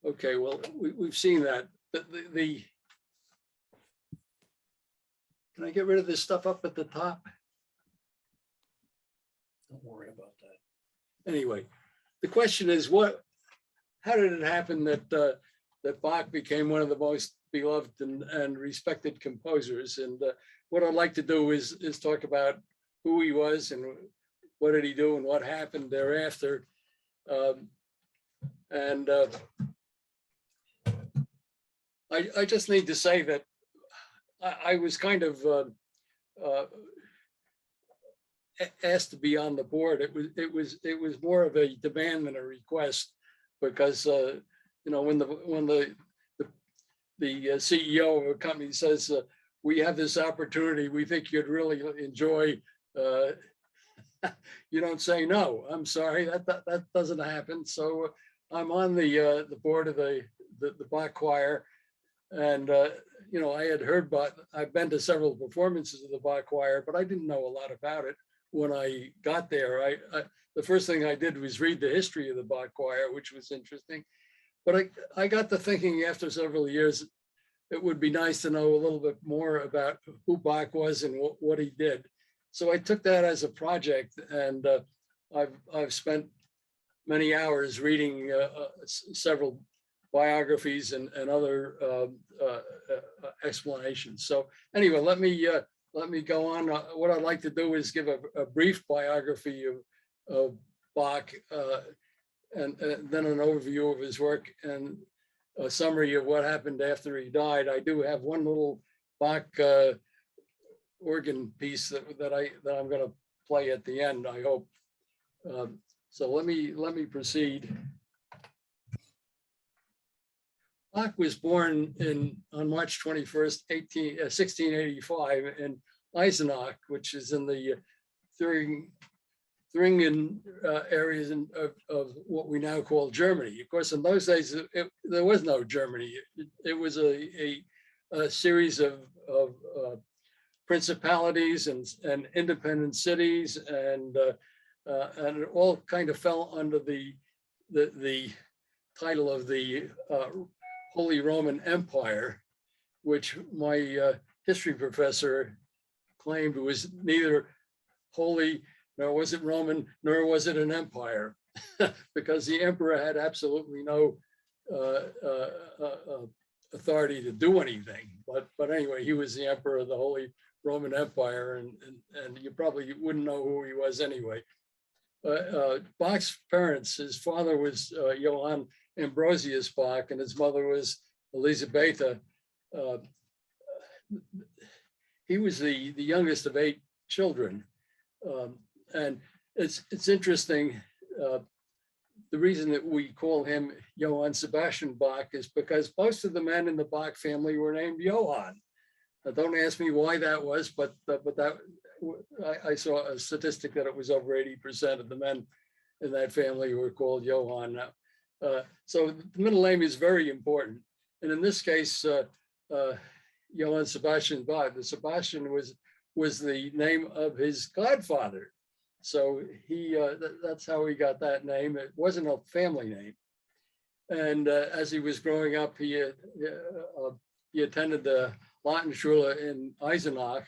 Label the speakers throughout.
Speaker 1: Okay, well, we've seen that. Can I get rid of this stuff up at the top? Don't worry about that. Anyway, the question is, how did it happen that that Bach became one of the most beloved and respected composers? And what I'd like to do is talk about who he was and what did he do and what happened thereafter. I just need to say that I was kind of asked to be on the board. It was more of a demand than a request, because you know, when the CEO of a company says we have this opportunity, we think you'd really enjoy. You don't say no. I'm sorry, that doesn't happen. So I'm on the board of the Bach choir, and you know, I had heard Bach. I've been to several performances of the Bach choir, but I didn't know a lot about it when I got there. The first thing I did was read the history of the Bach choir, which was interesting. But I got to thinking after several years, it would be nice to know a little bit more about who Bach was and what he did. So I took that as a project, and I've spent many hours reading several biographies and other explanations. So anyway, let me go on. What I'd like to do is give a brief biography of Bach, and then an overview of his work and a summary of what happened after he died. I do have one little Bach organ piece that I'm going to play at the end, I hope. So let me proceed. Bach was born on March 21st, 1685 in Eisenach, which is in the Thuringen areas of what we now call Germany. Of course, in those days, there was no Germany. It was a series of principalities and independent cities, and it all kind of fell under the title of the Holy Roman Empire, which my history professor claimed was neither holy, nor was it Roman, nor was it an empire, because the emperor had absolutely no authority to do anything. But anyway, he was the emperor of the Holy Roman Empire, and you probably wouldn't know who he was anyway. Bach's parents, his father was Johann Ambrosius Bach, and his mother was Elisabetta. He was the youngest of 8 children. And it's interesting, the reason that we call him Johann Sebastian Bach is because most of the men in the Bach family were named Johann. Now, don't ask me why that was, but that I saw a statistic that it was over 80% of the men in that family were called Johann now. So the middle name is very important. And in this case, Johann Sebastian Bach, the Sebastian was the name of his godfather. So that's how he got that name. It wasn't a family name. And as he was growing up, he attended the Lattenschule in Eisenach.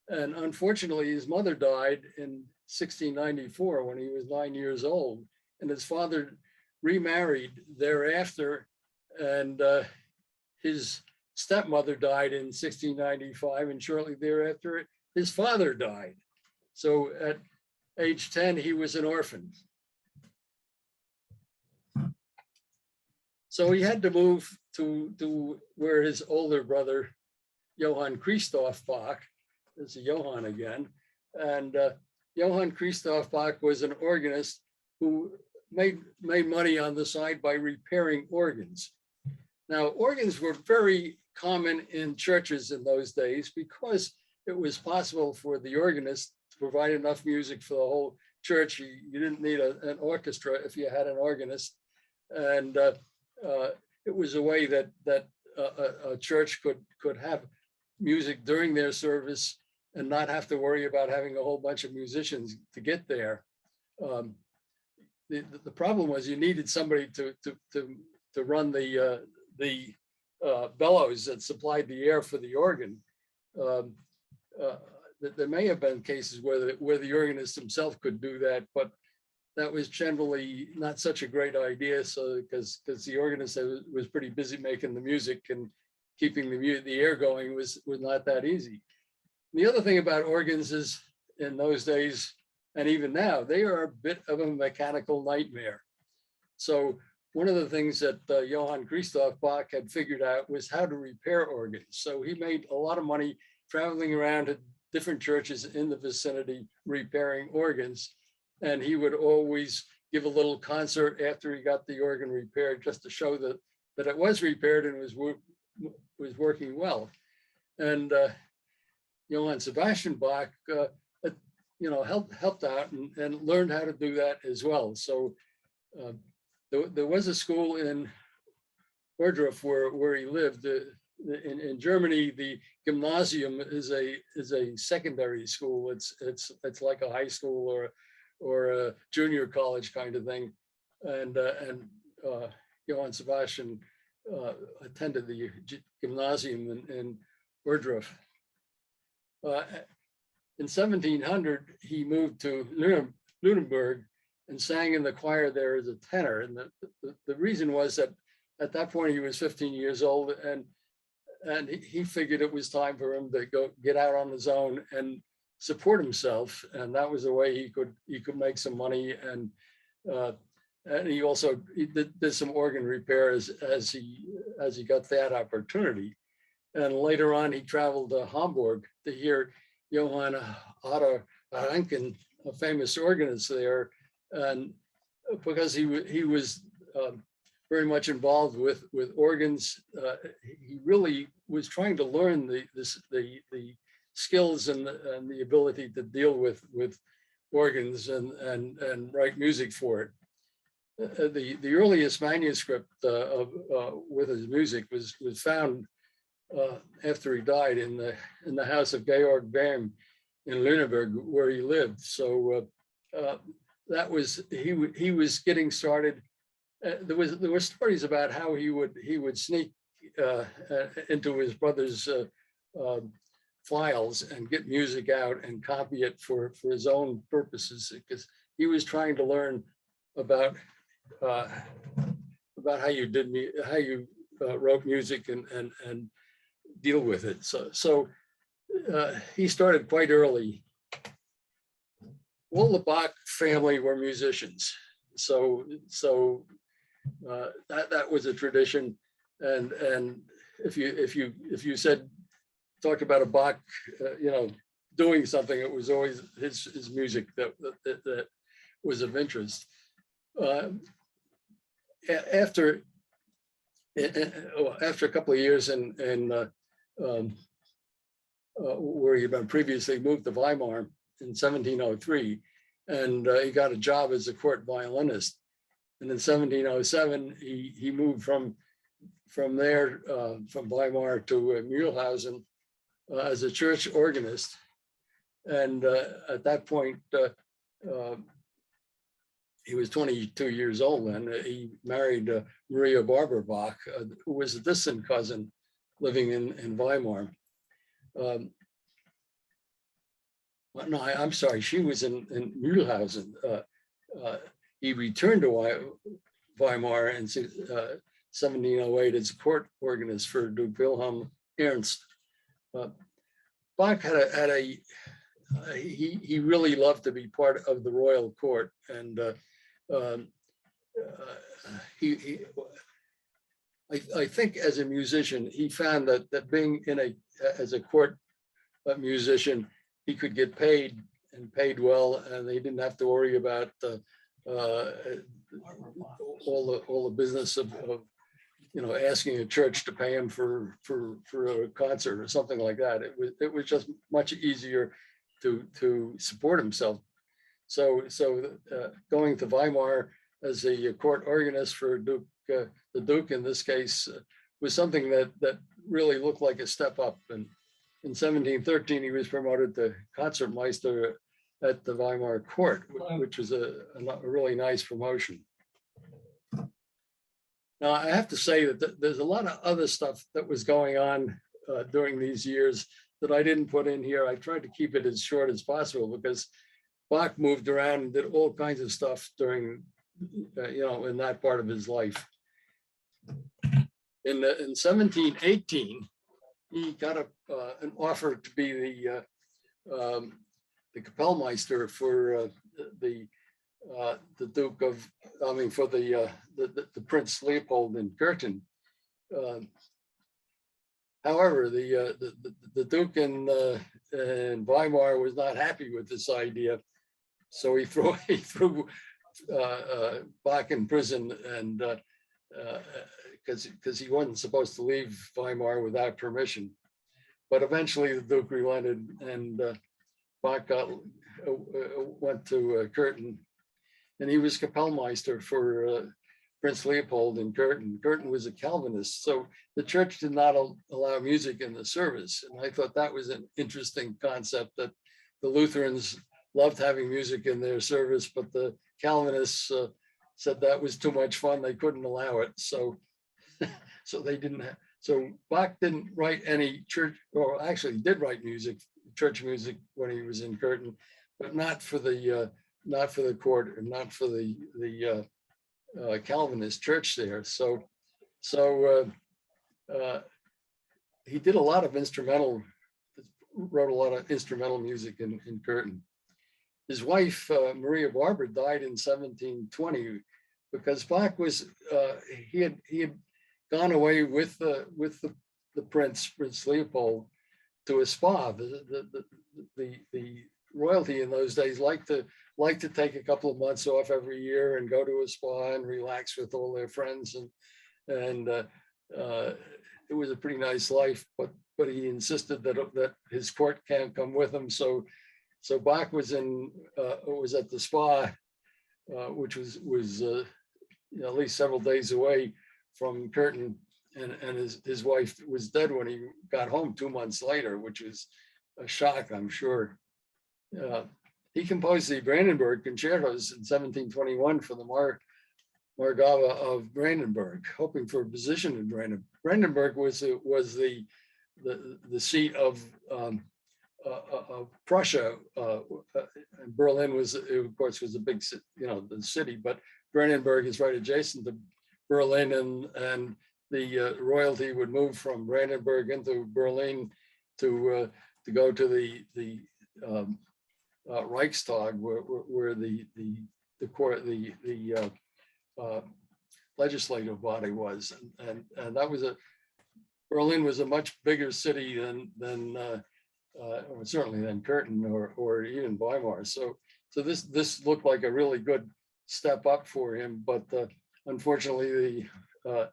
Speaker 1: And unfortunately, his mother died in 1694 when he was 9 years old. And his father remarried thereafter. And his stepmother died in 1695. And shortly thereafter, his father died. So at age 10, he was an orphan. So he had to move to where his older brother, Johann Christoph Bach, there's a Johann again, and Johann Christoph Bach was an organist who made money on the side by repairing organs. Now, organs were very common in churches in those days because it was possible for the organist to provide enough music for the whole church. You didn't need an orchestra if you had an organist. And it was a way that a church could have music during their service and not have to worry about having a whole bunch of musicians to get there. The problem was you needed somebody to to run the bellows that supplied the air for the organ. There may have been cases where the organist himself could do that, but that was generally not such a great idea. So because the organist was pretty busy making the music, and keeping the air going was not that easy. The other thing about organs is, in those days, and even now, they are a bit of a mechanical nightmare. So one of the things that Johann Christoph Bach had figured out was how to repair organs. So he made a lot of money traveling around to different churches in the vicinity repairing organs. And he would always give a little concert after he got the organ repaired, just to show that it was repaired and was working well. And Johann Sebastian Bach, helped out and learned how to do that as well. So there was a school in Ohrdruf where he lived. In Germany, the gymnasium is a secondary school. It's like a high school or a junior college kind of thing. And Johann Sebastian attended the gymnasium in Ohrdruf. In 1700, he moved to Lunenburg and sang in the choir there as a tenor. And the reason was that at that point he was 15 years old, and he figured it was time for him to go get out on his own and support himself. And that was the way he could make some money. And he also did some organ repairs as he got that opportunity. And later on, he traveled to Hamburg to hear Johann Otto Rankin, a famous organist there, and because he was very much involved with organs, he really was trying to learn the skills and the ability to deal with organs and write music for it. The earliest manuscript with his music was found after he died in the house of Georg Böhm in Lüneburg, where he lived. So that was he was getting started. There were stories about how he would sneak into his brother's files and get music out and copy it for his own purposes, because he was trying to learn about how you wrote music and deal with it. So he started quite early. All the Bach family were musicians, so that was a tradition. And if you talked about a Bach, doing something, it was always his music that was of interest. After a couple of years in where he'd been previously moved to Weimar in 1703, and he got a job as a court violinist. And in 1707, he moved from there, from Weimar to Mühlhausen as a church organist. And at that point, he was 22 years old, and he married Maria Barbara Bach, who was a distant cousin living in Weimar. No, I'm sorry, she was in Mühlhausen. He returned to Weimar in 1708 as a court organist for Duke Wilhelm Ernst. Bach he really loved to be part of the royal court, and I think as a musician, he found that being as a court musician, he could get paid and paid well, and they didn't have to worry about all the business of asking a church to pay him for a concert or something like that. It was just much easier to support himself. So going to Weimar as a court organist for the Duke in this case was something that really looked like a step up. And in 1713, he was promoted to Concertmeister at the Weimar court, which was a really nice promotion. Now, I have to say that there's a lot of other stuff that was going on during these years that I didn't put in here. I tried to keep it as short as possible because Bach moved around and did all kinds of stuff during, in that part of his life. In 1718, he got an offer to be the Kapellmeister for the Duke of, for the Prince Leopold in Curtin. However, the Duke in Weimar was not happy with this idea, so he threw Bach in prison, and because he wasn't supposed to leave Weimar without permission. But eventually the Duke relented, and Bach went to Curtin, and he was Kapellmeister for Prince Leopold in Curtin. Curtin was a Calvinist, so the church did not allow music in the service. And I thought that was an interesting concept, that the Lutherans loved having music in their service, but the Calvinists said that was too much fun. They couldn't allow it. So they didn't. So Bach didn't write any church, or actually did write music, church music, when he was in Curtin, but not for the court, and not for the Calvinist church there. So he did a lot of wrote a lot of instrumental music in Curtin. His wife, Maria Barber, died in 1720 because Bach was, he had gone away with the Prince Leopold, to a spa. The royalty in those days liked to take a couple of months off every year and go to a spa and relax with all their friends, and it was a pretty nice life. But he insisted that his court can't come with him. So Bach was at the spa, which was at least several days away from Curtin, and his wife was dead when he got home 2 months later, which was a shock, I'm sure. He composed the Brandenburg Concertos in 1721 for the Margrave of Brandenburg, hoping for a position in Brandenburg. Brandenburg was the seat of Prussia. And Berlin was, of course, was a big, the city, but Brandenburg is right adjacent to Berlin, and the royalty would move from Brandenburg into Berlin to go to the Reichstag, where the legislative body was, and that was Berlin was a much bigger city than or certainly than Curtin or even Weimar. So this looked like a really good step up for him, but unfortunately the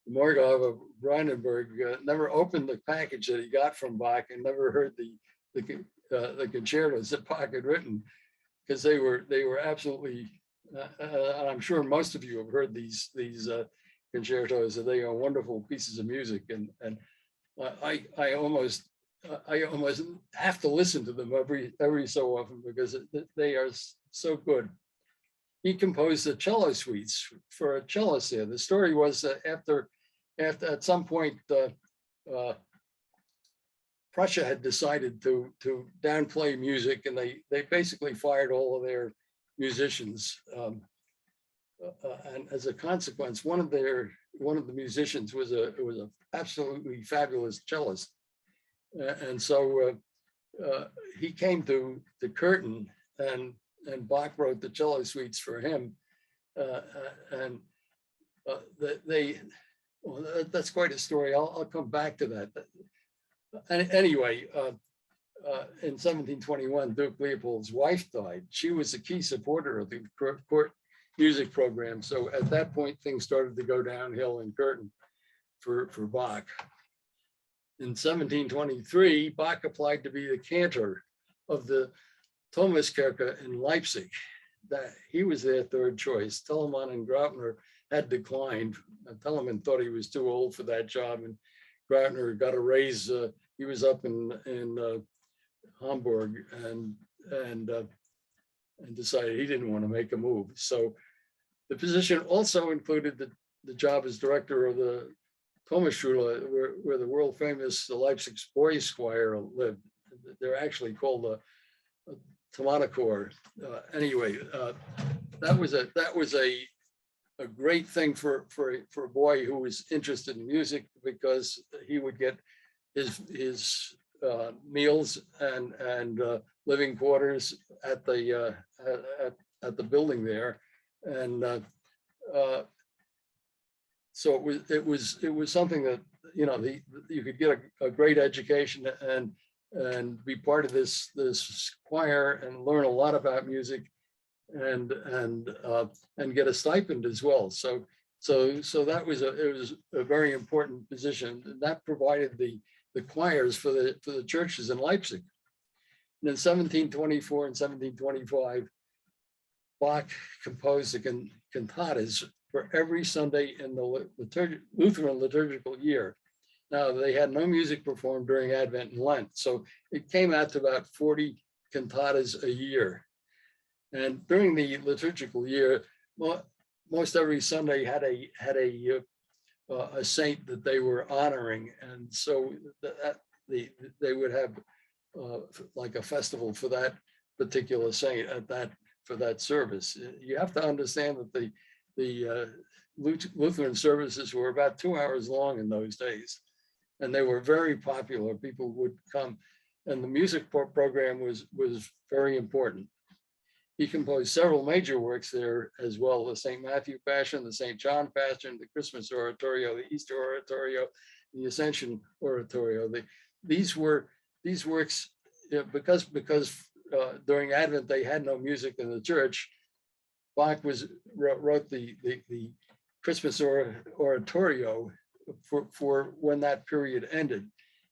Speaker 1: Margrave of Brandenburg never opened the package that he got from Bach, and never heard the concertos that Bach had written, because they were absolutely. I'm sure most of you have heard these concertos, and they are wonderful pieces of music, and I almost have to listen to them every so often because they are so good. He composed the Cello Suites for a cellist there. The story was that after at some point Prussia had decided to downplay music, and they basically fired all of their musicians. And as a consequence, one of the musicians was an absolutely fabulous cellist, and so he came to Curtin, and Bach wrote the Cello Suites for him, and that's quite a story. I'll come back to that. And anyway, in 1721, Duke Leopold's wife died. She was a key supporter of the court music program. So at that point, things started to go downhill in Curtin for Bach. In 1723, Bach applied to be the cantor of the Thomaskirche in Leipzig. That he was their third choice. Telemann and Graupner had declined. Telemann thought he was too old for that job, and Graupner got a raise. He was up in Hamburg, and decided he didn't want to make a move. So the position also included the job as director of the Thomasschule, where the world famous Leipzig Boys Choir lived. They're actually called the Thomanachor. Anyway, that was a great thing for a boy who was interested in music, because he would get his meals and living quarters at the building there, and so it was something that, you know, you could get a great education and be part of this choir and learn a lot about music, and get a stipend as well. So that was it was a very important position, and that provided the choirs for the churches in Leipzig. And in 1724 and 1725, Bach composed the cantatas for every Sunday in the Lutheran liturgical year. Now, they had no music performed during Advent and Lent, so it came out to about 40 cantatas a year. And during the liturgical year, most every Sunday had a saint that they were honoring, and so they would have like a festival for that particular saint for that service. You have to understand that the Lutheran services were about 2 hours long in those days, and they were very popular. People would come, and the music program was very important. He composed several major works there as well: the St. Matthew Passion, the St. John Passion, the Christmas Oratorio, the Easter Oratorio, the Ascension Oratorio. These works, because during Advent they had no music in the church. Bach wrote the Christmas Oratorio for when that period ended.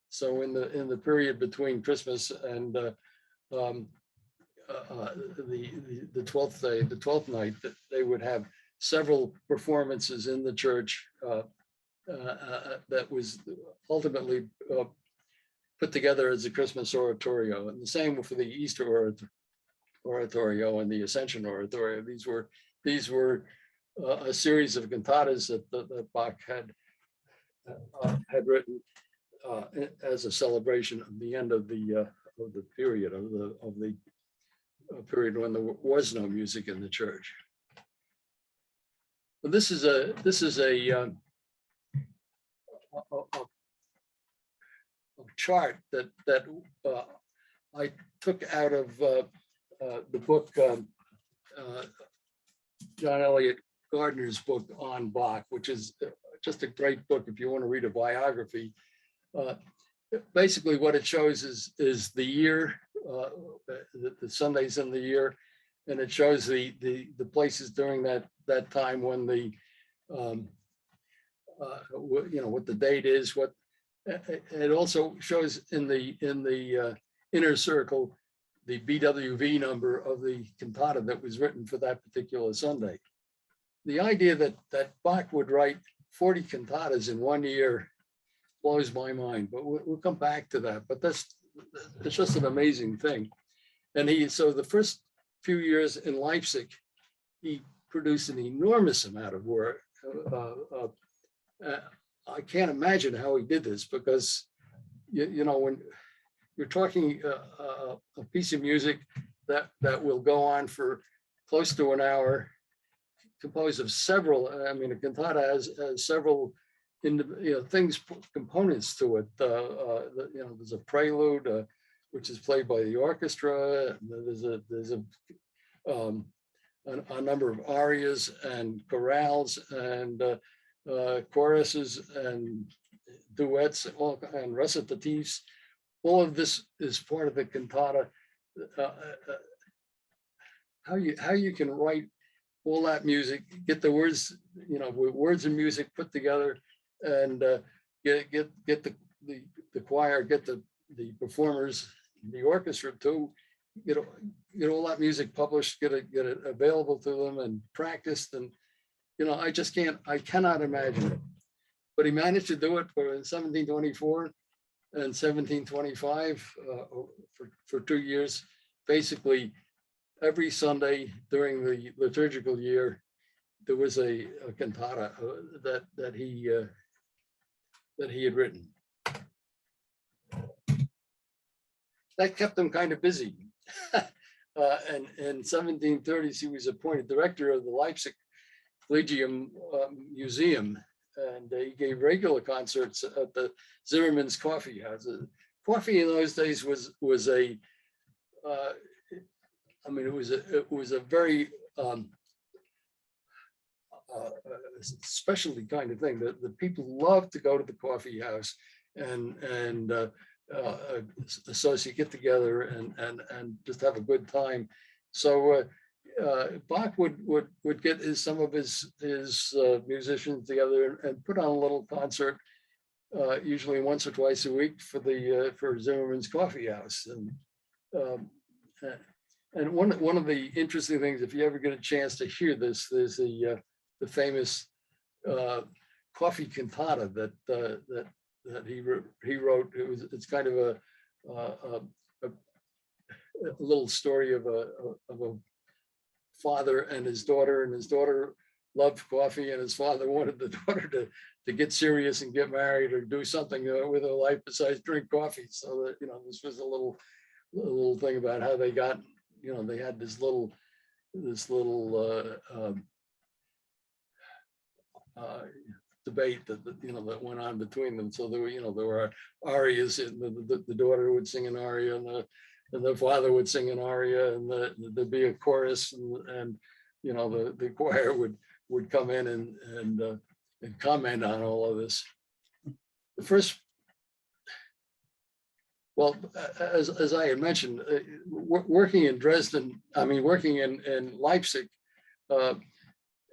Speaker 1: So in the period between Christmas and the 12th day, the 12th night, that they would have several performances in the church that was ultimately put together as a Christmas Oratorio, and the same for the Easter Oratorio and the Ascension Oratorio. These were a series of cantatas that Bach had written as a celebration of the end of the period of the period when there was no music in the church. But this is a chart that I took out of the book, John Eliot Gardner's book on Bach, which is just a great book if you want to read a biography. Basically what it shows is the year, the Sundays in the year, and it shows the places during that time when the what the date is. What it also shows in the inner circle the BWV number of the cantata that was written for that particular Sunday. The idea that Bach would write 40 cantatas in 1 year blows my mind, but we'll come back to that. But it's just an amazing thing. And so the first few years in Leipzig, he produced an enormous amount of work. I can't imagine how he did this, because you know, when you're talking a piece of music that will go on for close to an hour, composed of several, I mean, a cantata has several things, components to it. There's a prelude, which is played by the orchestra. There's a number of arias and chorales and choruses and duets and recitatives. All of this is part of the cantata. How you can write all that music, get the words, with words and music put together, and get the choir, get the performers, the orchestra too, get all that music published, get it available to them and practiced, and I cannot imagine it. But he managed to do it in 1724 and 1725 for 2 years. Basically, every Sunday during the liturgical year, there was a cantata that he had written. That kept him kind of busy. And in 1730s, he was appointed director of the Leipzig Collegium Museum, and he gave regular concerts at the Zimmermann's Coffee House. Coffee in those days was a, I mean, it was a very specialty kind of thing. The people loved to go to the coffee house and get together and just have a good time. So Bach would get some of his musicians together and put on a little concert, usually once or twice a week for Zimmermann's Coffee House. And one of the interesting things, if you ever get a chance to hear this, there's the famous coffee cantata that he wrote. It's kind of a little story of a father and his daughter loved coffee, and his father wanted the daughter to get serious and get married or do something with her life besides drink coffee. So that, this was a little thing about how they got, they had this little debate that went on between them. So there were arias, and the daughter would sing an aria, and the father would sing an aria, and there'd be a chorus, and the choir would come in and comment on all of this. The first, well, as I had mentioned, working in Dresden, working in Leipzig,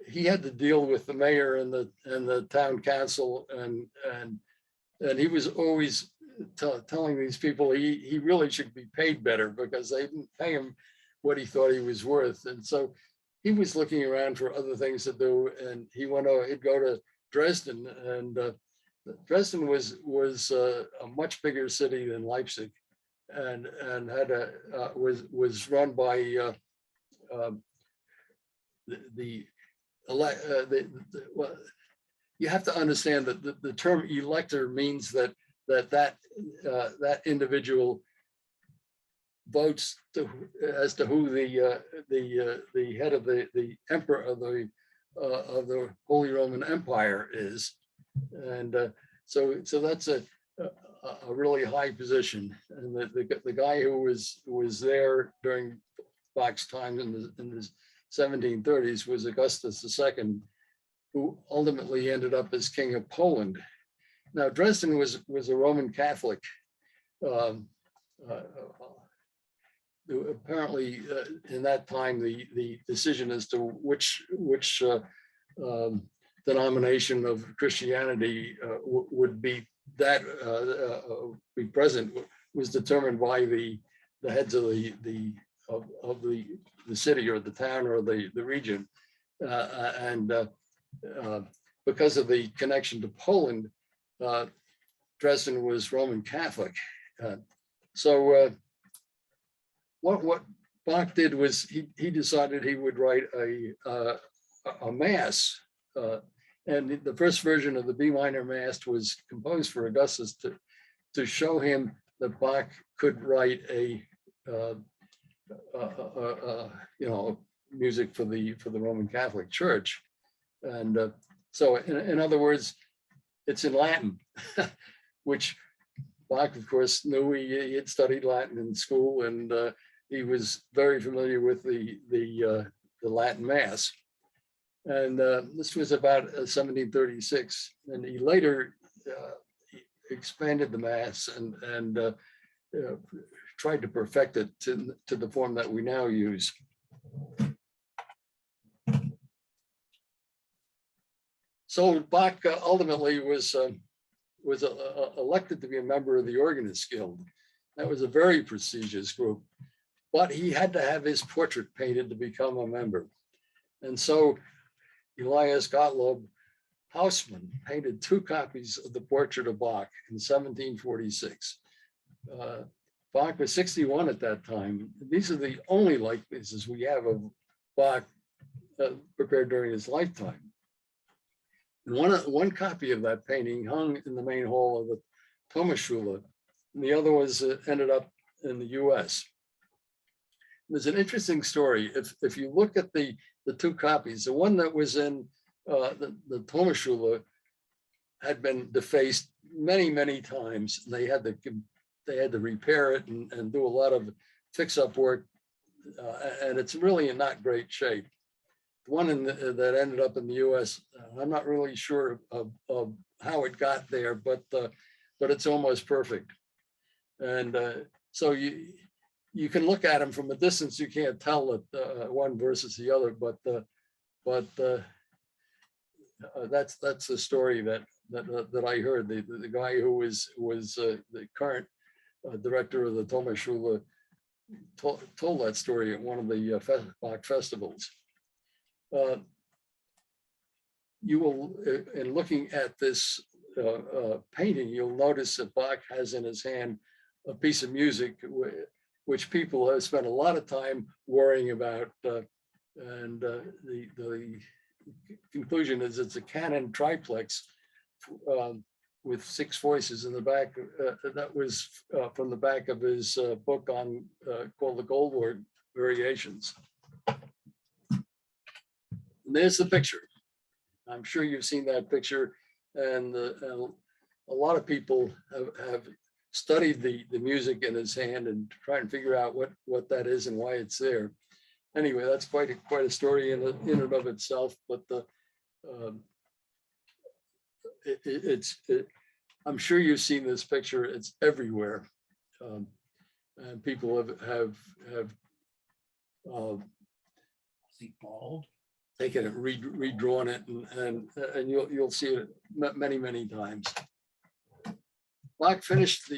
Speaker 1: he had to deal with the mayor and the town council, and he was always telling these people he really should be paid better because they didn't pay him what he thought he was worth. And so he was looking around for other things to do, and he'd go to Dresden, and Dresden was a much bigger city than Leipzig, and was run by well, you have to understand that the term elector means that individual votes as to who the head of the emperor of the Holy Roman Empire is, and so that's a really high position. And the guy who was there during Bach's time in the 1730s was Augustus II, who ultimately ended up as King of Poland. Now, Dresden was a Roman Catholic. Apparently, in that time, the decision as to which denomination of Christianity would be present was determined by the heads of the city or the town or the region, and because of the connection to Poland, Dresden was Roman Catholic. So what Bach did was he decided he would write a mass, and the first version of the B minor mass was composed for Augustus to show him that Bach could write music for the Roman Catholic Church. And so in other words, it's in Latin, which Bach, of course, knew. He had studied Latin in school, and he was very familiar with the Latin Mass. And this was about 1736, and he later expanded the Mass and tried to perfect it to the form that we now use. So Bach ultimately was elected to be a member of the Organist Guild. That was a very prestigious group, but he had to have his portrait painted to become a member. And so Elias Gottlob Hausmann painted 2 copies of the portrait of Bach in 1746. Bach was 61 at that time. These are the only likenesses we have of Bach prepared during his lifetime. And one copy of that painting hung in the main hall of the Thomasschule, and the other was ended up in the U.S. There's an interesting story. If you look at the two copies, the one that was in the Thomasschule had been defaced many times. They had to repair it and do a lot of fix-up work, and it's really in not great shape. The one that ended up in the U.S., I'm not really sure of how it got there, but it's almost perfect. And so you can look at them from a distance. You can't tell that one versus the other, but that's the story that I heard. The guy who was the current director of the Thomasschule told that story at one of the Bach festivals. You will, in looking at this painting, you'll notice that Bach has in his hand a piece of music which people have spent a lot of time worrying about, and the conclusion is it's a canon triplex with 6 voices in the back. That was from the back of his book on called the Goldberg Variations. And there's the picture. I'm sure you've seen that picture, and a lot of people have studied the music in his hand and try and figure out what that is and why it's there. Anyway, that's quite a story in and of itself. But I'm sure you've seen this picture. It's everywhere, and people have taken it, redrawn it, and you'll see it many times. Bach finished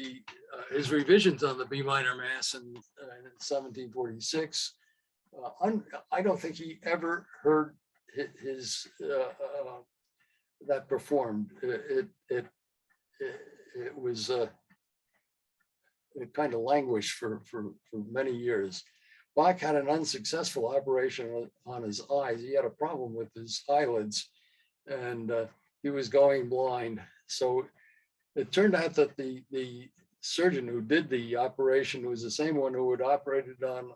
Speaker 1: his revisions on the B minor Mass in 1746. I don't think he ever heard his that performed. It was it kind of languished for many years. Bach had an unsuccessful operation on his eyes. He had a problem with his eyelids, and he was going blind. So it turned out that the surgeon who did the operation was the same one who had operated on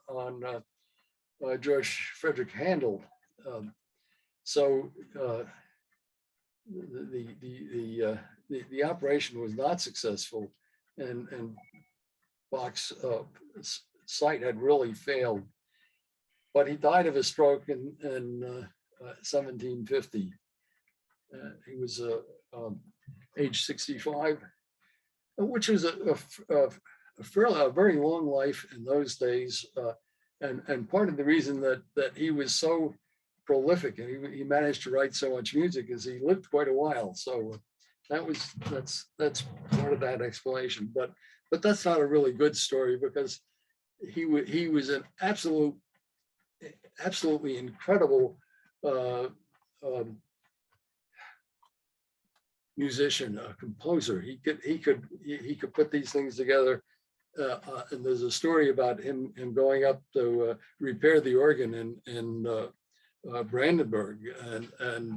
Speaker 1: Georg Friedrich Handel. So the operation was not successful, and Bach's sight had really failed. But he died of a stroke in 1750. He was age 65, which was a very long life in those days. And part of the reason that he was so prolific and he managed to write so much music is he lived quite a while. So that's part of that explanation. But that's not a really good story, because he was an absolutely incredible musician, a composer. He could put these things together. And there's a story about him going up to repair the organ in Brandenburg, and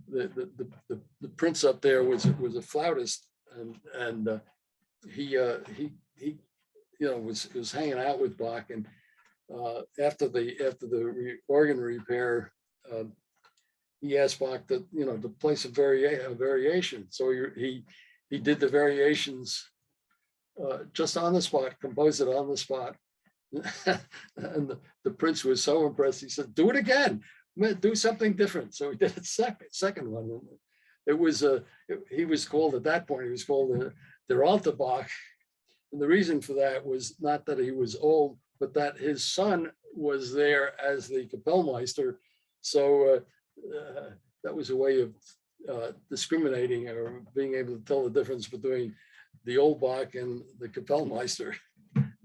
Speaker 1: the prince up there was a flautist, and he was hanging out with Bach, and after the organ repair, he asked Bach to play some variation. So he did the variations just on the spot, composed it on the spot. And the prince was so impressed. He said, "Do it again, do something different." So he did a second one. It was he was called, at that point, he was called Der Alte Bach. And the reason for that was not that he was old, but that his son was there as the Kapellmeister. So that was a way of discriminating or being able to tell the difference between the old Bach and the Kapellmeister.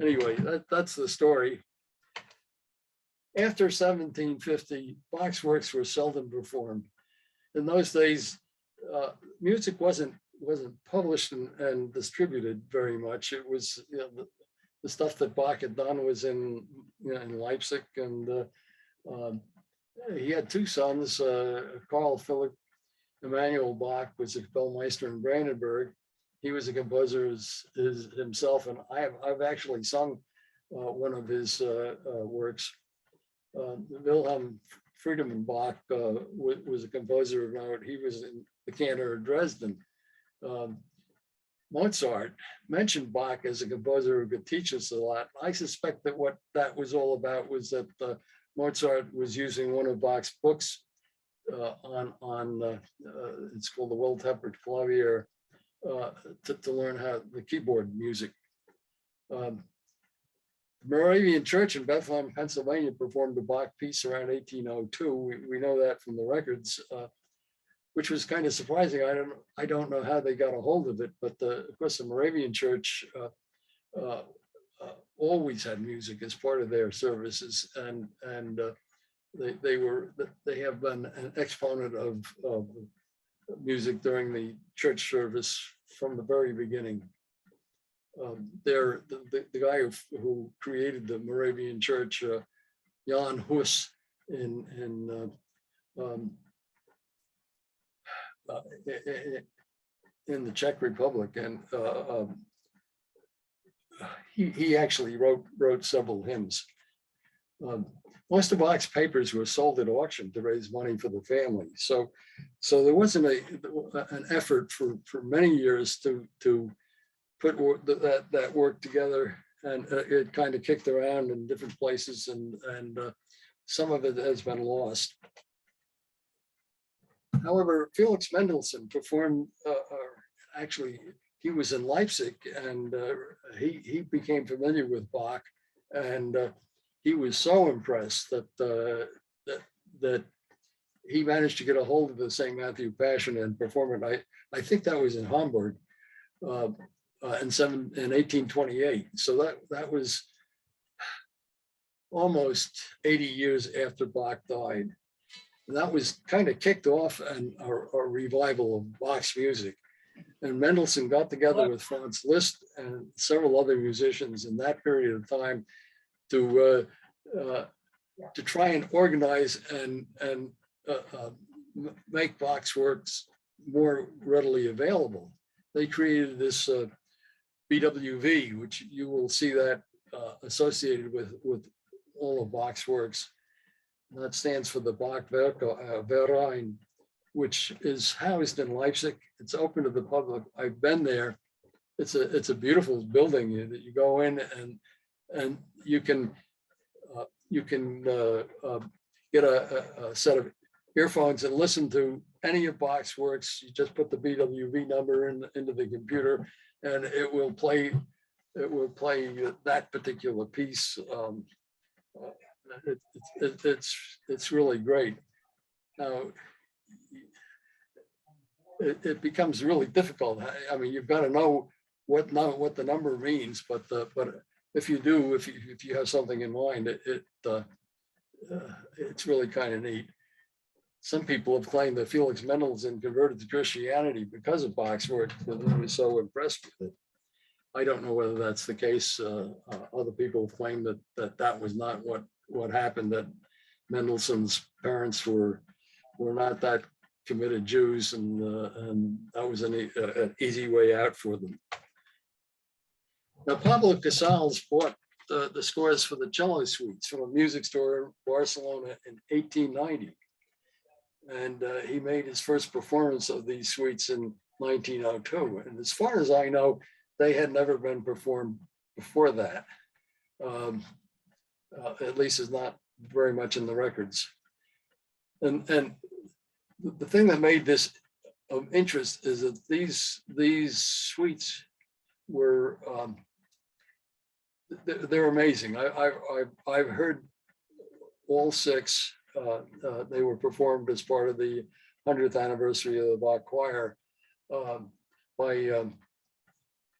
Speaker 1: Anyway, that's the story. After 1750, Bach's works were seldom performed. In those days, music wasn't published and distributed very much. It was the stuff that Bach had done was in Leipzig, and he had two sons. Carl Philipp Emanuel Bach was a Kapellmeister in Brandenburg. He was a composer himself, and I've actually sung one of his works. Wilhelm Friedemann Bach was a composer of note. He was in the cantor of Dresden. Mozart mentioned Bach as a composer who could teach us a lot. I suspect that what that was all about was that Mozart was using one of Bach's books it's called the Well-Tempered Clavier to learn how the keyboard music. The Moravian Church in Bethlehem, Pennsylvania performed a Bach piece around 1802. We know that from the records, which was kind of surprising. I don't know how they got a hold of it, but of course the Moravian Church always had music as part of their services, and they have been an exponent of music during the church service from the very beginning. The guy who created the Moravian Church, Johann Hus, in the Czech Republic, and he actually wrote several hymns. Most of Bach's papers were sold at auction to raise money for the family. So there wasn't an effort for many years to put that work together, and it kind of kicked around in different places, and some of it has been lost. However, Felix Mendelssohn performed, actually, he was in Leipzig, and he became familiar with Bach, and he was so impressed that he managed to get a hold of the St. Matthew Passion and perform it. I think that was in Hamburg in 1828. So that was almost 80 years after Bach died. And that was kind of kicked off a revival of Bach's music. And Mendelssohn got together with Franz Liszt and several other musicians in that period of time to try and organize and make Bach's works more readily available. They created this BWV, which you will see that associated with all of Bach's works. And that stands for the Bach Verein, which is housed in Leipzig. It's open to the public. I've been there. It's a beautiful building that you go in, and you can get a set of earphones and listen to any of Bach's works. You just put the BWV number into the computer, and it will play that particular piece. It's really great. Now, it becomes really difficult. I mean, you've got to know what the number means, but if you do, if you have something in mind, it's really kind of neat. Some people have claimed that Felix Mendelssohn converted to Christianity because of Bach's work, because he was so impressed with it. I don't know whether that's the case. Other people have claimed that was not what happened, that Mendelssohn's parents were not that committed Jews, and that was an easy way out for them. Now, Pablo Casals bought the scores for the Cello Suites from a music store in Barcelona in 1890. And he made his first performance of these suites in 1902. And as far as I know, they had never been performed before that. At least it's not very much in the records. And the thing that made this of interest is that these suites were they're amazing. I've heard all six. They were performed as part of the 100th anniversary of the Bach Choir by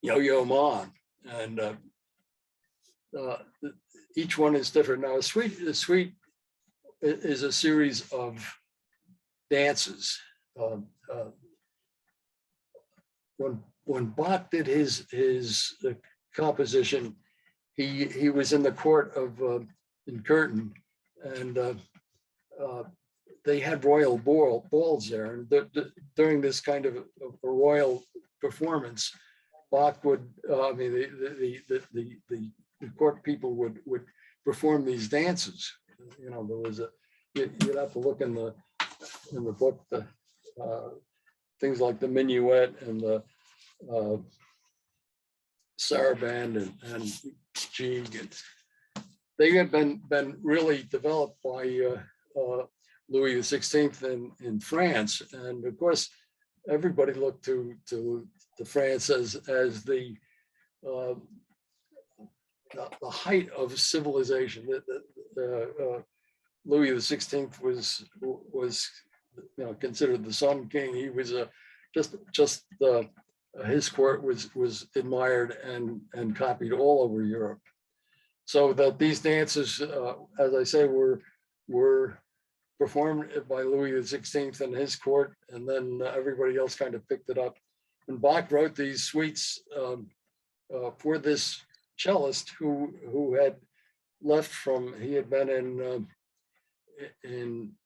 Speaker 1: Yo-Yo Ma, and each one is different. Now, a suite is a series of dances. When Bach did his composition, he was in the court of in Curtin, and they had royal balls there, and during this kind of a royal performance, Bach would, I mean, the court people would perform these dances. You know, there was you'd have to look in the book, the things like the minuet and the saraband and jig. And they had been really developed by Louis XVI in France, and of course, everybody looked to France as the height of civilization. Louis XVI was considered the Sun King. He was just his court was admired and copied all over Europe. So that these dances, as I say, were performed by Louis XVI and his court, and then everybody else kind of picked it up. And Bach wrote these suites for this cellist who had left from, he had been in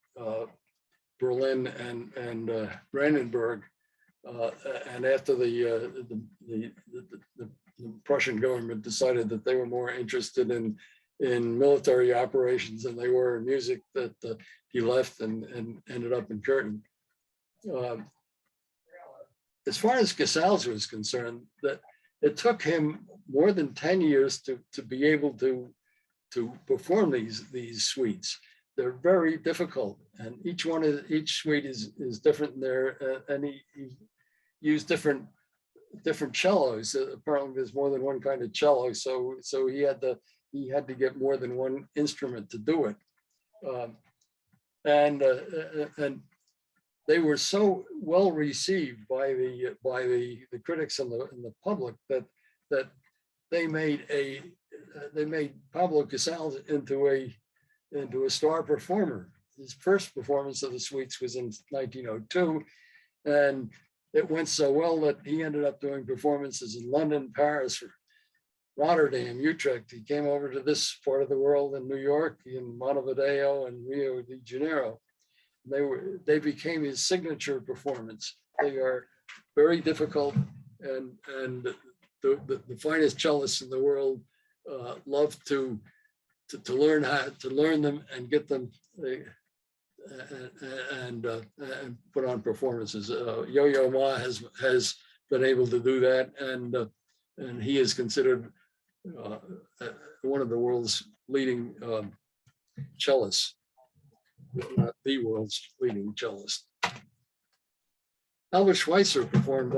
Speaker 1: Berlin and Brandenburg, and after the Prussian government decided that they were more interested in military operations than they were in music, that he left and ended up in Curtin. As far as Casals was concerned, that it took him more than 10 years to be able to perform these suites. They're very difficult, and each suite is different in there, and he used different cellos. Apparently, there's more than one kind of cello, so he had to get more than one instrument to do it, and they were so well received by the critics and the public that they made Pablo Casals into a star performer. His first performance of the suites was in 1902, and it went so well that he ended up doing performances in London, Paris, Rotterdam, Utrecht. He came over to this part of the world in New York, in Montevideo and Rio de Janeiro. They became his signature performance. They are very difficult, and the finest cellists in the world love to learn how to learn them and get them and put on performances. Yo-Yo Ma has been able to do that, and he is considered one of the world's leading cellists, not the world's leading cellist. Albert Schweitzer performed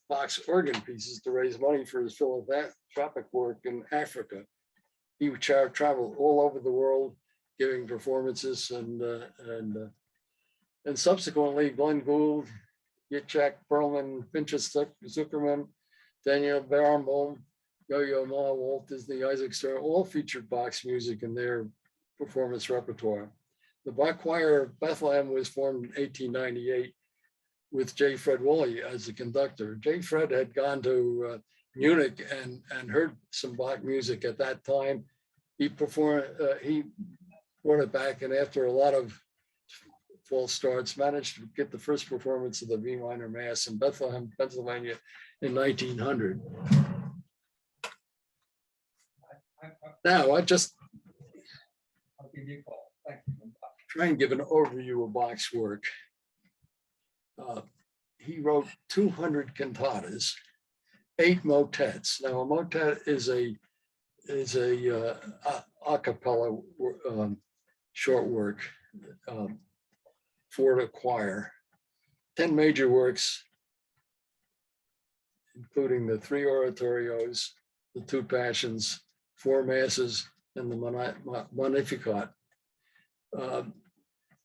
Speaker 1: Bach's organ pieces to raise money for his philanthropic work in Africa. He traveled all over the world giving performances, and subsequently Glenn Gould, Yitzhak Perlman, Pinchas Zuckerman, Daniel Barenboim, Yo-Yo Ma, Walt Disney, Isaac Stern, all featured Bach's music in their performance repertoire. The Bach Choir of Bethlehem was formed in 1898 with J. Fred Woolley as the conductor. J. Fred had gone to Munich and heard some Bach music at that time. He performed, he brought it back, and after a lot of false starts, managed to get the first performance of the B minor Mass in Bethlehem, Pennsylvania in 1900. Now, I'll give you a call. Thank you. Try and give an overview of Bach's work. He wrote 200 cantatas, 8 motets. Now, a motet is a cappella short work for the choir. 10 major works, including the 3 oratorios, the 2 passions, 4 masses, and the Magnificat,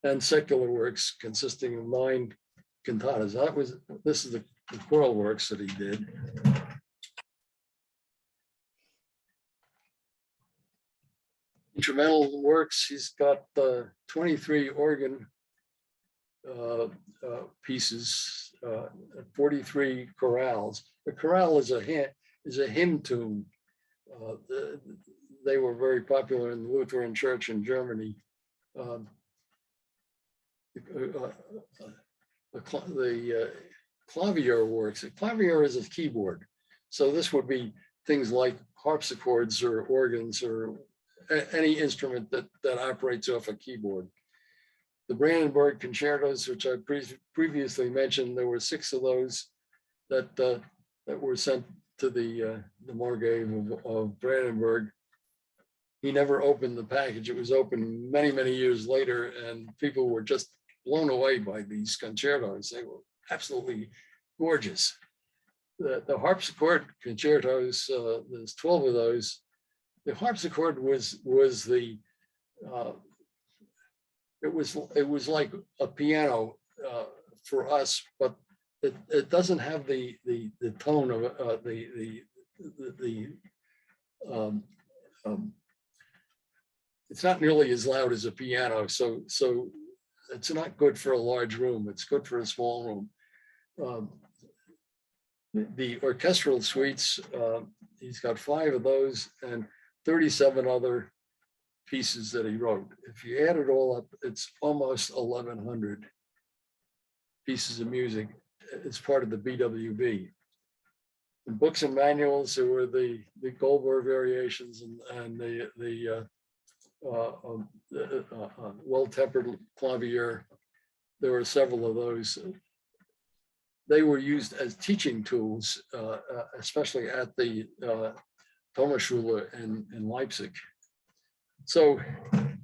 Speaker 1: and secular works consisting of 9 cantatas. This is the choral works that he did. Instrumental works, he's got 23 organ pieces, 43 chorales. The chorale is a hymn tune. They were very popular in the Lutheran Church in Germany. clavier works. A clavier is a keyboard. So this would be things like harpsichords or organs or any instrument that operates off a keyboard. The Brandenburg Concertos, which I previously mentioned, there were 6 of those that were sent to the Margrave of Brandenburg. He never opened the package. It was opened many, many years later, and people were just blown away by these concertos. They were absolutely gorgeous. The harpsichord concertos, there's 12 of those. The harpsichord was the it was like a piano for us, but it doesn't have the tone of it's not nearly as loud as a piano, so it's not good for a large room. It's good for a small room. The orchestral suites, he's got 5 of those and 37 other pieces that he wrote. If you add it all up, it's almost 1,100 pieces of music. It's part of the BWV. In books and manuals, there were the Goldberg variations and the well-tempered clavier. There were several of those. They were used as teaching tools, especially at the Thomasschule in Leipzig. So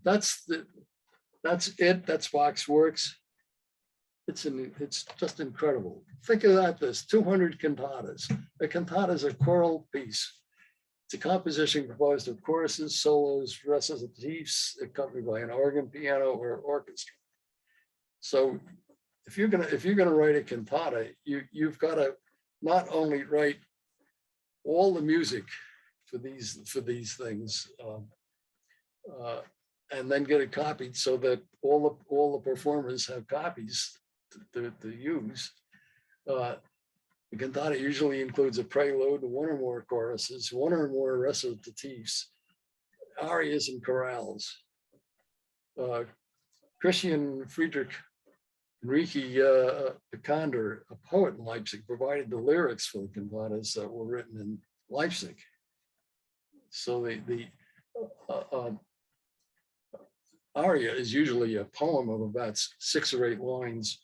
Speaker 1: that's it. That's Bach's works. It's just incredible. Think about this: 200 cantatas. A cantata is a choral piece. It's a composition composed of choruses, solos, recitatives, accompanied by an organ, piano, or orchestra. So if you're gonna write a cantata, you've got to not only write all the music for these things, and then get it copied so that all the performers have copies to use. The cantata usually includes a prelude, 1 or more choruses, 1 or more recitatives, arias, and chorales. Christian Friedrich Enrique Picander, a poet in Leipzig, provided the lyrics for the cantatas that were written in Leipzig. So the aria is usually a poem of about 6 or 8 lines,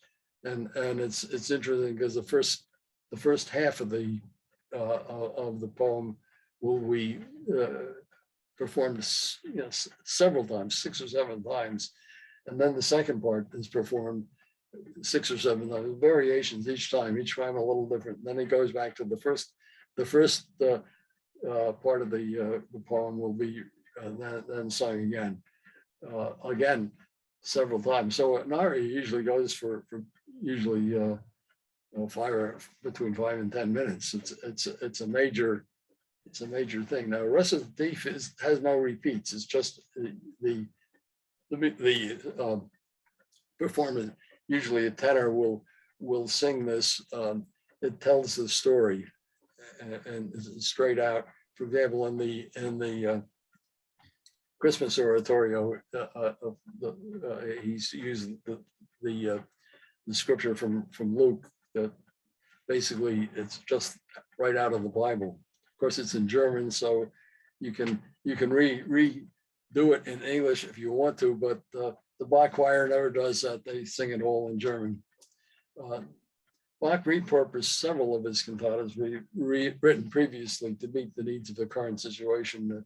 Speaker 1: and it's interesting because the first half of the poem will be performed several times, 6 or 7 times, and then the second part is performed 6 or 7 times, variations each time a little different. And then it goes back to the first part of the poem will be then sung again several times. So an aria usually goes for usually between 5 and 10 minutes. It's a major thing. Now, recitative has no repeats. It's just the performer. Usually, a tenor will sing this. It tells the story and straight out. For example, in the Christmas oratorio, he's using the scripture from Luke. That basically it's just right out of the Bible. Of course, it's in German, so you can redo it in English if you want to, but the Bach choir never does that. They sing it all in German. Bach repurposed several of his cantatas written previously to meet the needs of the current situation.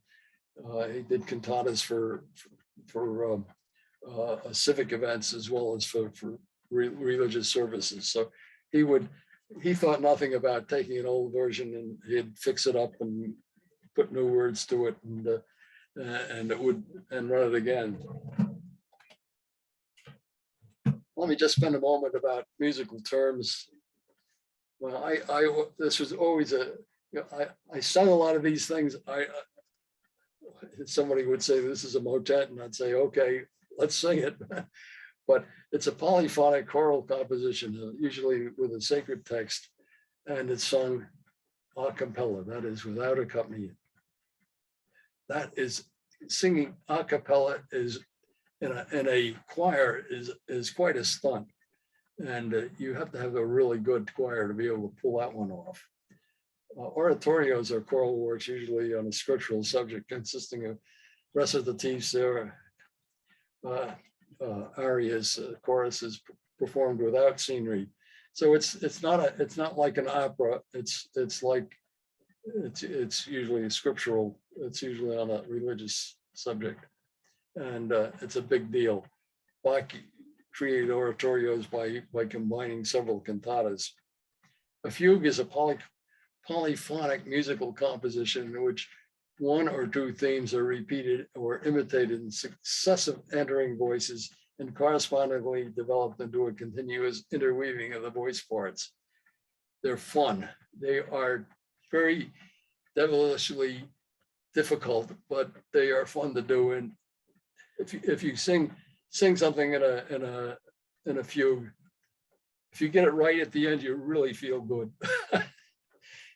Speaker 1: He did cantatas for civic events as well as for religious services. So he thought nothing about taking an old version and he'd fix it up and put new words to it and run it again. Let me just spend a moment about musical terms. Well, this was always I sung a lot of these things. Somebody would say this is a motet, and I'd say, okay, let's sing it. But it's a polyphonic choral composition, usually with a sacred text, and it's sung a cappella, that is without accompaniment. That is, singing a cappella is in a choir is quite a stunt. And you have to have a really good choir to be able to pull that one off. Oratorios are choral works usually on a scriptural subject consisting of recitatives, arias, choruses performed without scenery. So it's not like an opera. It's usually a scriptural. It's usually on a religious subject, and it's a big deal. Bach created oratorios by combining several cantatas. A fugue is a polyphonic musical composition in which one or two themes are repeated or imitated in successive entering voices and correspondingly developed into a continuous interweaving of the voice parts. They're fun. They are very devilishly difficult, but they are fun to do. And if you sing something in a fugue, if you get it right at the end, you really feel good.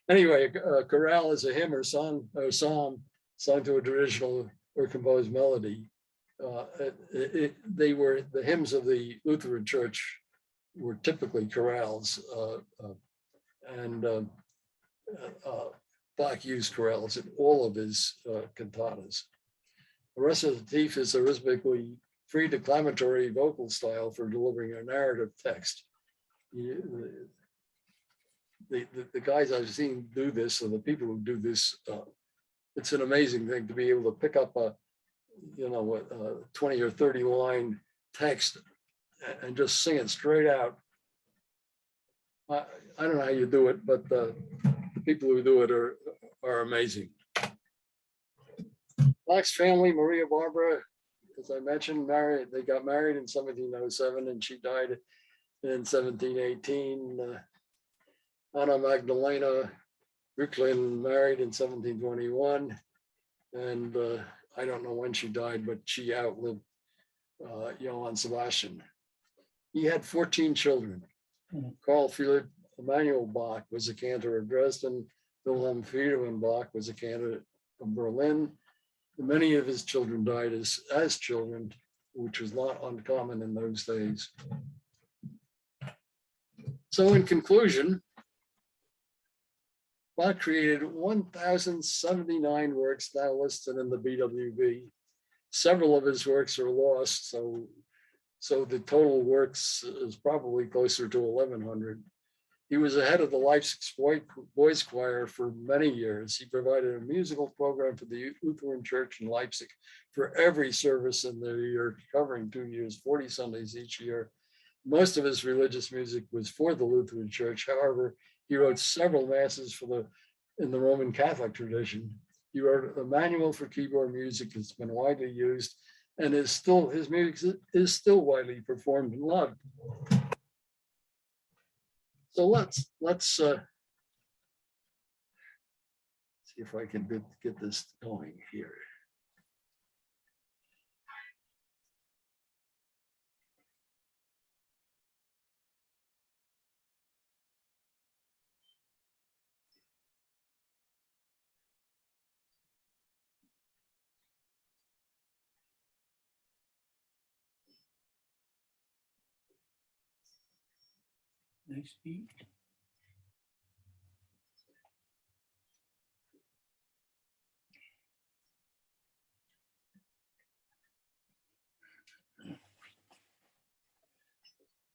Speaker 1: Anyway, a chorale is a hymn or song or psalm sung to a traditional or composed melody. They were the hymns of the Lutheran Church were typically chorales, and Bach used chorales in all of his cantatas. A recitative is a rhythmically free declamatory vocal style for delivering a narrative text. The guys I've seen do this, and the people who do this, it's an amazing thing to be able to pick up a 20 or 30 line text and just sing it straight out. I don't know how you do it, but the people who do it are amazing. Bach's family, Maria Barbara, as I mentioned, they got married in 1707 and she died in 1718. Anna Magdalena Rücklin married in 1721, and I don't know when she died, but she outlived Johann Sebastian. He had 14 children. Carl Philipp Emanuel Bach was a cantor of Dresden. Wilhelm Friedemann Bach was a cantor of Berlin. Many of his children died as children, which was not uncommon in those days. So in conclusion, Bach created 1,079 works now listed in the BWV. Several of his works are lost, so the total works is probably closer to 1,100. He was the head of the Leipzig Boys Choir for many years. He provided a musical program for the Lutheran Church in Leipzig for every service in the year, covering 2 years, 40 Sundays each year. Most of his religious music was for the Lutheran Church. However, he wrote several masses in the Roman Catholic tradition. He wrote a manual for keyboard music that's been widely used, and his music is still widely performed and loved. So let's see if I can get this going here.
Speaker 2: Nice beat.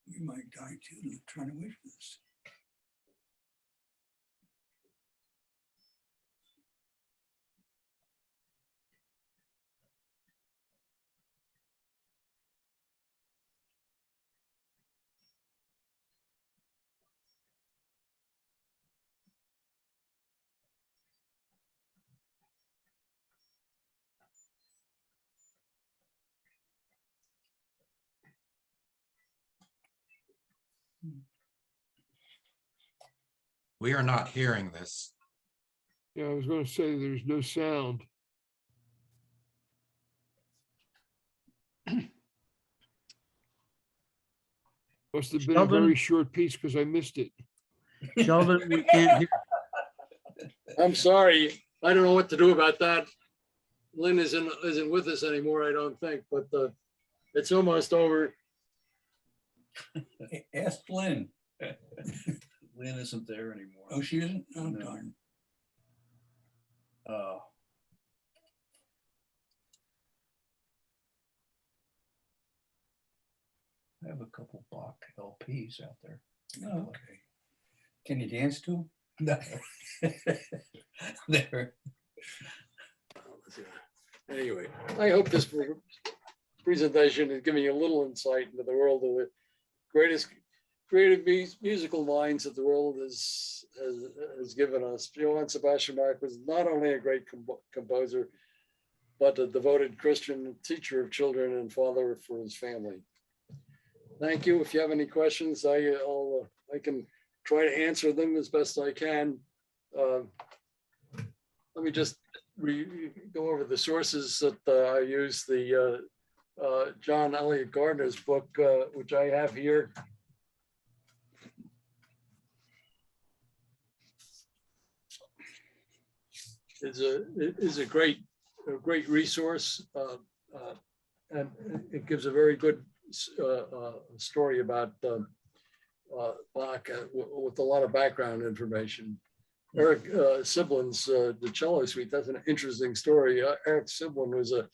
Speaker 2: We might die too, trying to wait for this.
Speaker 3: We are not hearing this.
Speaker 4: Yeah, I was going to say there's no sound. Must have been
Speaker 2: Sheldon?
Speaker 4: a very short piece because I missed it.
Speaker 2: Sheldon, we can't hear.
Speaker 1: I'm sorry. I don't know what to do about that. Lynn isn't with us anymore, I don't think, but It's almost over.
Speaker 2: Ask Lynn.
Speaker 5: Lynn isn't there anymore.
Speaker 2: Oh, she isn't? Oh,
Speaker 5: No.
Speaker 2: darn.
Speaker 5: I have a couple Bach LPs out there.
Speaker 2: Oh, okay. Can you dance to 'em?
Speaker 5: No. There.
Speaker 1: Anyway, I hope this presentation is giving you a little insight into the world of the greatest creative musical minds that the world has given us. Johann Sebastian Bach was not only a great composer, but a devoted Christian, teacher of children, and father for his family. Thank you. If you have any questions, I can try to answer them as best I can. Let me just go over the sources that I use. The John Elliott Gardner's book, which I have here. Is a great resource, and it gives a very good story about Bach with a lot of background information. Eric Siblin's The Cello Suite, that's an interesting story. Eric Siblin was a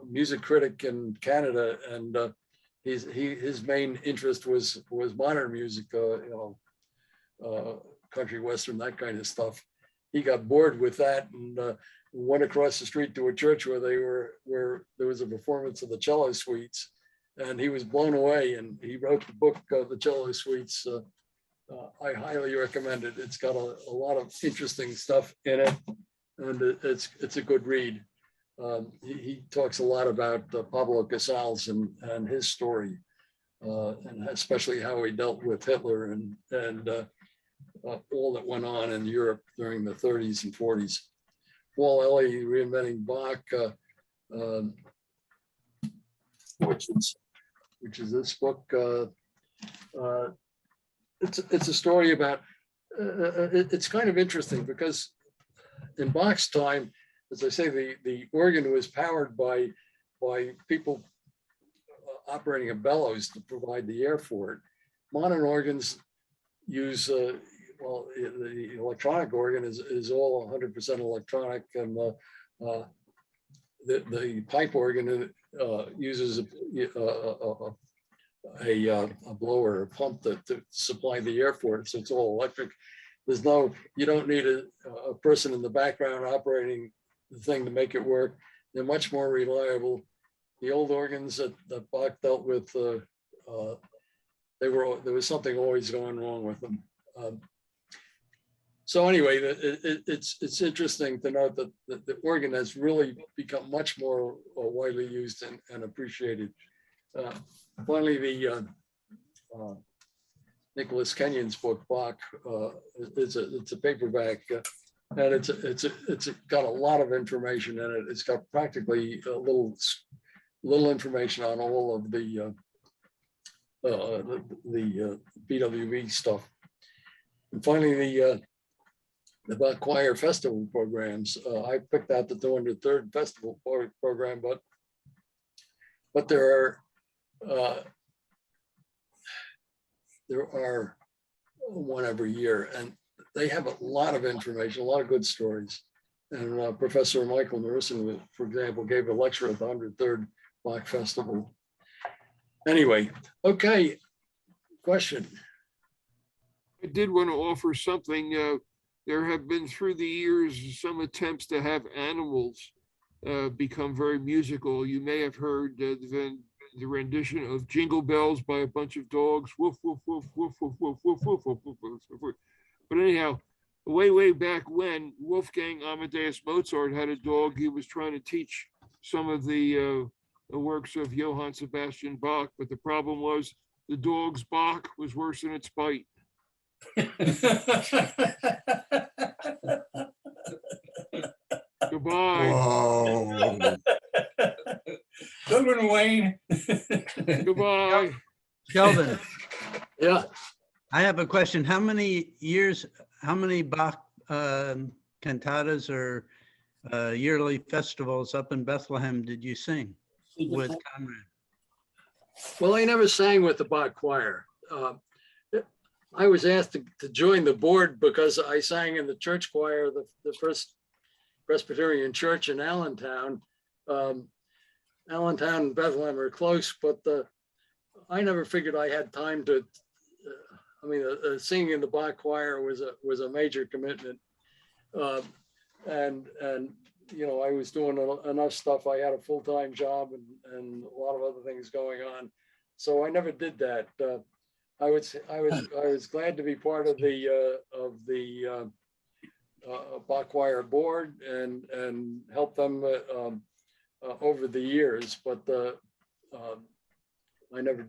Speaker 1: music critic in Canada, and his main interest was modern music, country western, that kind of stuff. He got bored with that and went across the street to a church where there was a performance of the Cello Suites, and he was blown away. And he wrote the book, The Cello Suites. I highly recommend it. It's got a lot of interesting stuff in it, and it's a good read. He talks a lot about Pablo Casals and his story, and especially how he dealt with Hitler and all that went on in Europe during the 30s and 40s. Paul Elie, Reinventing Bach, which is this book. It's a story about, it's kind of interesting because in Bach's time, as I say, the organ was powered by people operating a bellows to provide the air for it. Modern organs use, well, the electronic organ is all 100% electronic, and the pipe organ uses a blower, a pump to supply the air for it, so it's all electric. You don't need a person in the background operating the thing to make it work. They're much more reliable. The old organs that Bach dealt with, there was something always going wrong with them. So anyway, it's interesting to note that the organ has really become much more widely used and appreciated. Finally, the Nicholas Kenyon's book, Bach, it's a paperback, and it's got a lot of information in it. It's got practically a little information on all of the BWV stuff. And finally, the Bach Choir Festival programs. I picked out the 203rd Festival program, but there are one every year, and they have a lot of information, a lot of good stories. And Professor Michael Marison, for example, gave a lecture at the 103rd Bach Festival. Anyway, okay, question.
Speaker 4: I did want to offer something. There have been through the years some attempts to have animals become very musical. You may have heard the rendition of Jingle Bells by a bunch of dogs. Woof, woof, woof, woof, woof, woof, woof, woof, woof, woof, woof, woof. But anyhow, way back when, Wolfgang Amadeus Mozart had a dog, he was trying to teach some of the works of Johann Sebastian Bach, but the problem was the dog's Bach was worse than its bite. Goodbye.
Speaker 3: Whoa.
Speaker 2: Good one, Wayne.
Speaker 4: Goodbye.
Speaker 2: Kelvin,
Speaker 1: Yeah,
Speaker 2: I have a question. How many Bach cantatas or yearly festivals up in Bethlehem did you sing with Conrad?
Speaker 1: Well, I never sang with the Bach choir. I was asked to join the board because I sang in the church choir, the first Presbyterian church in Allentown. Allentown and Bethlehem are close, but I never figured I had time to. I mean, singing in the Bach choir was a major commitment, and you know, I was doing enough stuff. I had a full-time job and a lot of other things going on, so I never did that. I was glad to be part of the Bach choir board and help them over the years, but I never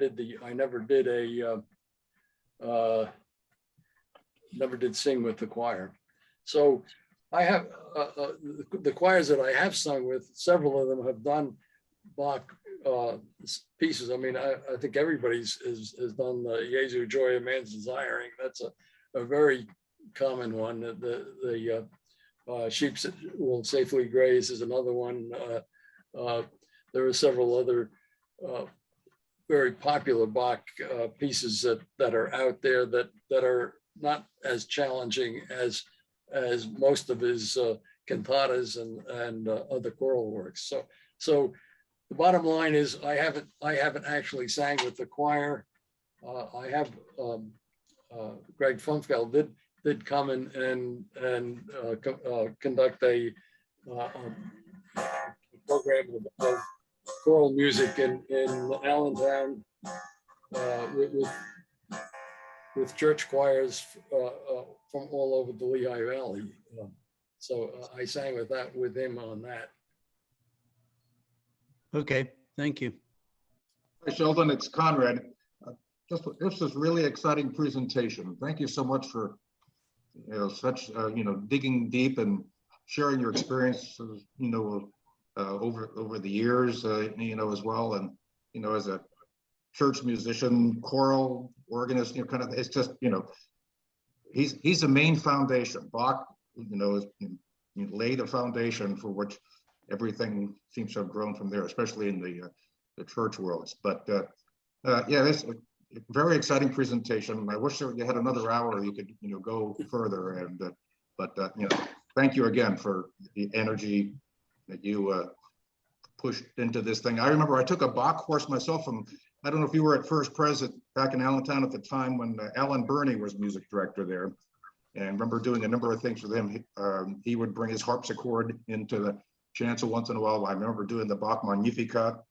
Speaker 1: did sing with the choir. So I have the choirs that I have sung with, several of them have done Bach pieces. I mean, I think everybody's has done the Jesu Joy of Man's Desiring. That's a very common one. The Sheep Will Safely Graze is another one. There are several other very popular Bach pieces that are out there that are not as challenging as most of his cantatas and other choral works. So the bottom line is I haven't actually sang with the choir. I have Greg Funfeld did come and conduct a program of choral music in Allentown with church choirs from all over the Lehigh Valley. So I sang with him on that.
Speaker 2: Okay, thank you.
Speaker 6: Hi, Sheldon, it's Conrad. This is really exciting presentation. Thank you so much for such digging deep and sharing your experiences over the years as well, and as a church musician, choral organist, kind of, it's just he's the main foundation. Bach laid a foundation for which everything seems to have grown from there, especially in the church worlds. But yeah, this very exciting presentation. I wish you had another hour. You could go further, and but thank you again for the energy that you pushed into this thing. I remember I took a Bach course myself from, I don't know if you were at First Pres back in Allentown at the time when Alan Burney was music director there, and remember doing a number of things with him. He would bring his harpsichord into the chancel once in a while. I remember doing the Bach Magnificat,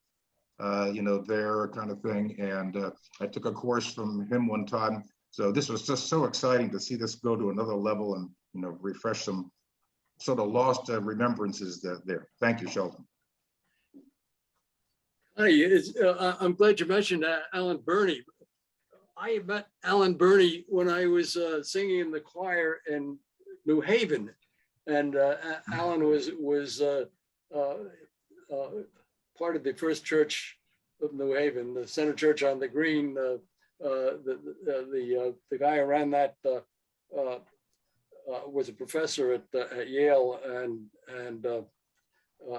Speaker 6: there kind of thing. And I took a course from him one time. So this was just so exciting to see this go to another level and, refresh some sort of lost remembrances there. Thank you, Sheldon.
Speaker 1: Hi, I'm glad you mentioned Alan Burney. I met Alan Burney when I was singing in the choir in New Haven, and Alan was part of the First Church of New Haven, the Center Church on the Green. The guy who ran that was a professor at Yale, and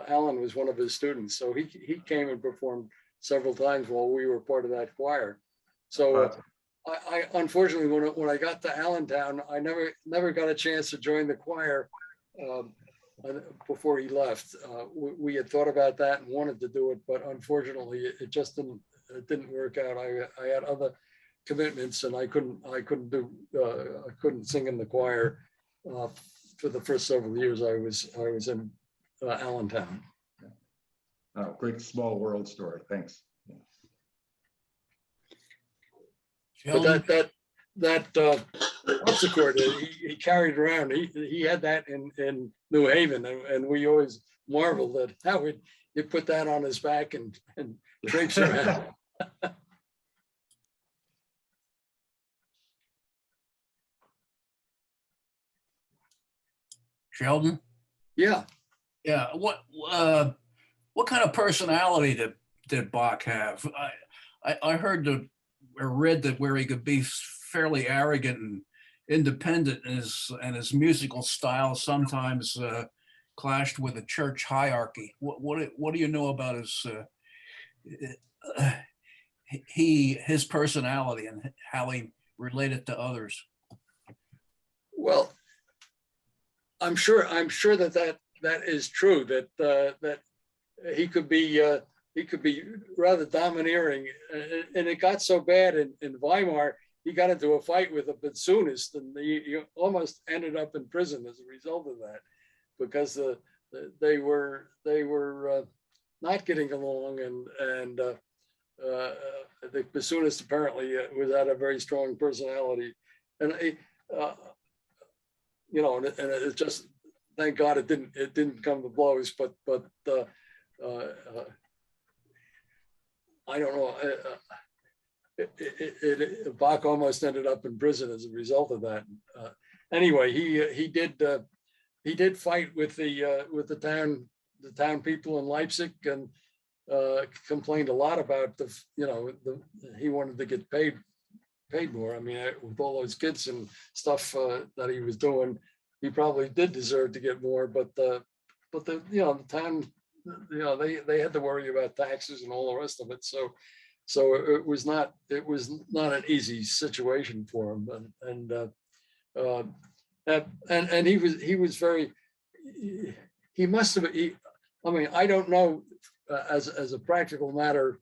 Speaker 1: Alan was one of his students. So he came and performed several times while we were part of that choir. So I unfortunately, when I got to Allentown, I never got a chance to join the choir before he left. We had thought about that and wanted to do it, but unfortunately, it just didn't work out. I had other commitments, and I couldn't sing in the choir for the first several years I was in Allentown.
Speaker 6: Oh, great small world story. Thanks.
Speaker 1: But that harpsichord he carried around, he had that in New Haven, and we always marveled at how he put that on his back and traipse around.
Speaker 5: Sheldon?
Speaker 1: Yeah.
Speaker 5: Yeah. What kind of personality did Bach have? I heard or read that where he could be fairly arrogant and independent, and his musical style sometimes clashed with the church hierarchy. What do you know about his personality and how he related to others.
Speaker 1: Well, I'm sure that is true, that he could be rather domineering, and it got so bad in Weimar, he got into a fight with a bassoonist, and he almost ended up in prison as a result of that, because they were not getting along, and the bassoonist apparently had a very strong personality, and and it just, thank God it didn't come to blows, but I don't know. Bach almost ended up in prison as a result of that. Anyway, he did fight with the town people in Leipzig, and complained a lot about he wanted to get paid more. I mean, with all those kids and stuff that he was doing, he probably did deserve to get more. But the town, they had to worry about taxes and all the rest of it. So it was not an easy situation for him. And he was very, he must have, I mean, I don't know as a practical matter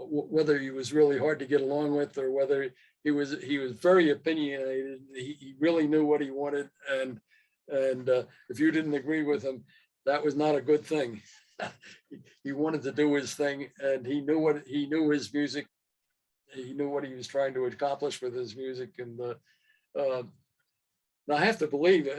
Speaker 1: whether he was really hard to get along with, or whether he was very opinionated. He really knew what he wanted, and if you didn't agree with him, that was not a good thing. He wanted to do his thing, and he knew his music. He knew what he was trying to accomplish with his music, and I have to believe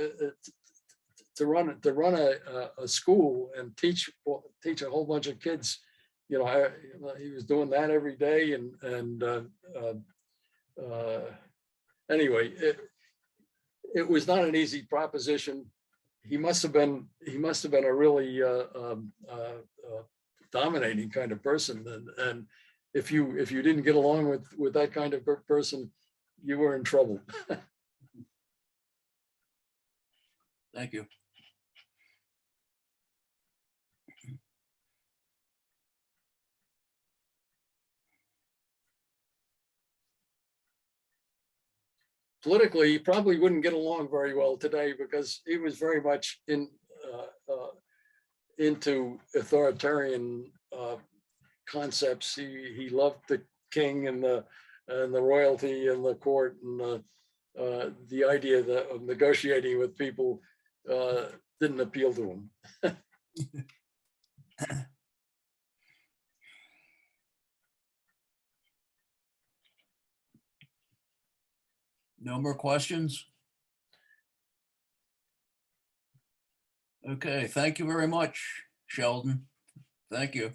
Speaker 1: to run a school and teach a whole bunch of kids. He was doing that every day, and anyway, it was not an easy proposition. He must have been a really dominating kind of person, and if you didn't get along with that kind of person, you were in trouble.
Speaker 5: Thank you.
Speaker 1: Politically, he probably wouldn't get along very well today, because he was very much into authoritarian concepts. He loved the king and the royalty and the court, and the idea of negotiating with people didn't appeal to him.
Speaker 5: No more questions? Okay, thank you very much, Sheldon. Thank you.